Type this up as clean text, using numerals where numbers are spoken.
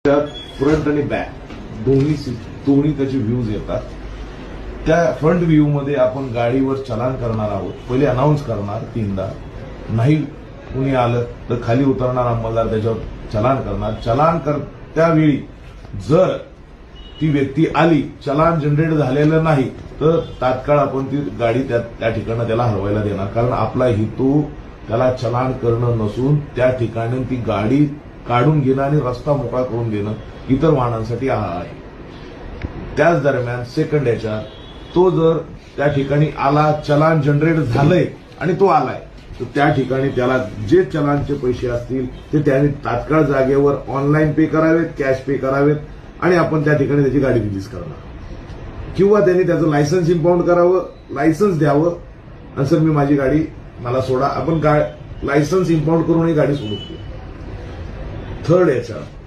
Front आणि back दोन्ही त्याचे व्ह्यूज येतात. त्या फ्रंट व्ह्यू मध्ये आपण गाडीवर चलान करणार आहोत. पहिले अनाऊन्स करणार 3दा. नाही कुणी आलं तर खाली उतरणार अंमलदार, त्याच्यावर चलान करणार. चलान त्यावेळी जर ती व्यक्ती आली, चलान जनरेट झालेलं नाही तर तात्काळ आपण ती गाडी त्या ठिकाणी त्याला हलवायला देणार. कारण आपला हेतू त्याला चलान करणं नसून त्या ठिकाणी ती गाडी काढून घेणं आणि रस्ता मोकळा करून देणं इतर वाहनांसाठी आहे. त्याच दरम्यान सेकंड याच्यात तो जर त्या ठिकाणी आला, चलान जनरेट झालंय आणि तो आलाय, तर त्या ठिकाणी त्याला जे चलानचे पैसे असतील ते त्याने तात्काळ जागेवर ऑनलाईन पे करावेत, कॅश पे करावेत आणि आपण त्या ठिकाणी त्याची गाडी रिलीज करणार. किंवा त्यांनी त्याचं लायसन्स इम्पाऊंड करावं, लायसन्स द्यावं आणि सर मी माझी गाडी मला सोडा, आपण लायसन्स इम्पाऊंड करून ही गाडी सोडू. थर्ड याच्यात